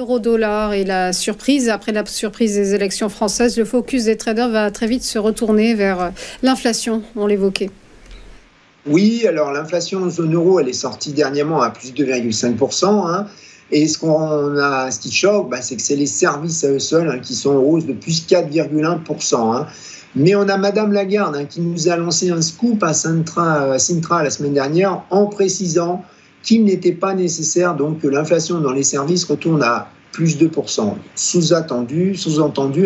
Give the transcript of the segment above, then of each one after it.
l'euro-dollar et la surprise, après la surprise des élections françaises, le focus des traders va très vite se retourner vers l'inflation, on l'évoquait. Oui, alors l'inflation en zone euro, elle est sortie dernièrement à plus de 2,5%. Et ce qui choque, c'est que c'est les services à eux seuls qui sont en hausse de plus 4,1%. Mais on a Madame Lagarde qui nous a lancé un scoop à Sintra la semaine dernière en précisant qu'il n'était pas nécessaire donc que l'inflation dans les services retourne à plus 2%. Sous-entendu,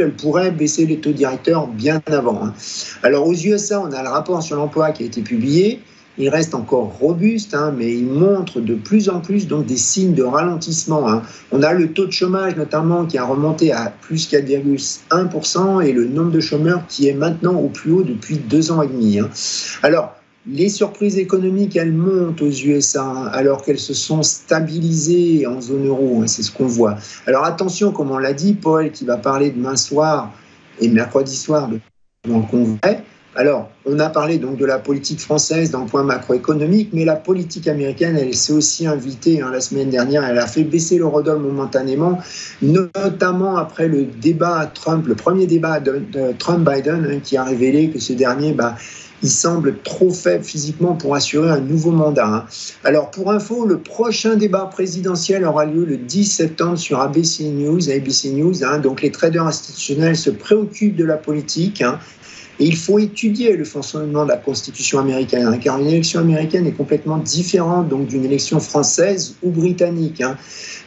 elle pourrait baisser les taux directeurs bien avant. Alors aux USA, on a le rapport sur l'emploi qui a été publié. Il reste encore robuste, mais il montre de plus en plus donc, des signes de ralentissement. On a le taux de chômage notamment qui a remonté à plus 4,1% et le nombre de chômeurs qui est maintenant au plus haut depuis 2 ans et demi. Alors, les surprises économiques, elles montent aux USA alors qu'elles se sont stabilisées en zone euro, c'est ce qu'on voit. Alors attention, comme on l'a dit, Powell qui va parler demain soir et mercredi soir devant le Congrès. Alors, on a parlé donc de la politique française dans le point macroéconomique, mais la politique américaine, elle s'est aussi invitée la semaine dernière. Elle a fait baisser l'eurodoll momentanément, notamment après le premier débat de Trump-Biden, qui a révélé que ce dernier, il semble trop faible physiquement pour assurer un nouveau mandat. Alors, pour info, le prochain débat présidentiel aura lieu le 10 septembre sur ABC News. Donc, les traders institutionnels se préoccupent de la politique. Et il faut étudier le fonctionnement de la Constitution américaine, car une élection américaine est complètement différente donc, d'une élection française ou britannique.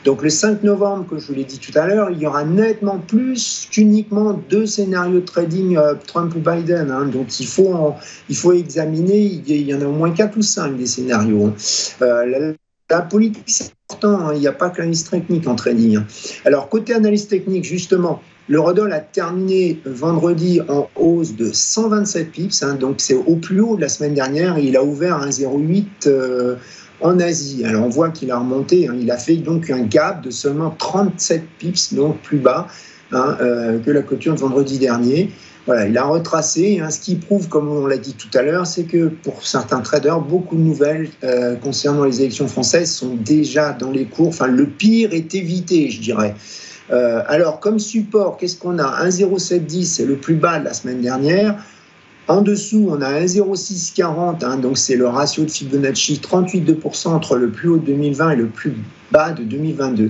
Donc le 5 novembre, comme je vous l'ai dit tout à l'heure, il y aura nettement plus qu'uniquement 2 scénarios de trading Trump ou Biden. Donc il faut examiner, il y en a au moins 4 ou 5 des scénarios. La politique, c'est important, il n'y a pas que l'analyse technique en trading. Alors côté analyse technique, justement, l'eurodoll a terminé vendredi en hausse de 127 pips, donc c'est au plus haut de la semaine dernière et il a ouvert à 1,08 en Asie. Alors on voit qu'il a remonté, il a fait donc un gap de seulement 37 pips, donc plus bas que la clôture de vendredi dernier. Voilà, il a retracé, ce qui prouve, comme on l'a dit tout à l'heure, c'est que pour certains traders, beaucoup de nouvelles concernant les élections françaises sont déjà dans les cours. Enfin, le pire est évité, je dirais. Alors, comme support, qu'est-ce qu'on a ? 1,0710, c'est le plus bas de la semaine dernière. En dessous, on a 1,0640, donc c'est le ratio de Fibonacci, 38,2% entre le plus haut de 2020 et le plus bas de 2022.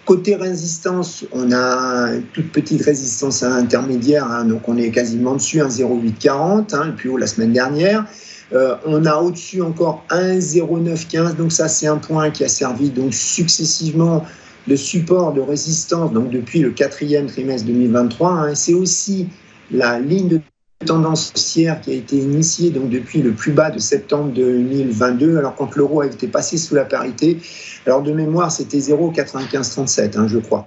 Côté résistance, on a une toute petite résistance intermédiaire, donc on est quasiment dessus, 1,0840, le plus haut la semaine dernière. On a au-dessus encore 1,0915, donc ça c'est un point qui a servi donc successivement de support, de résistance, donc depuis le 4e trimestre 2023. C'est aussi la ligne de tendance haussière qui a été initiée donc depuis le plus bas de septembre 2022, alors quand l'euro a été passé sous la parité. Alors de mémoire, c'était 0,9537, je crois.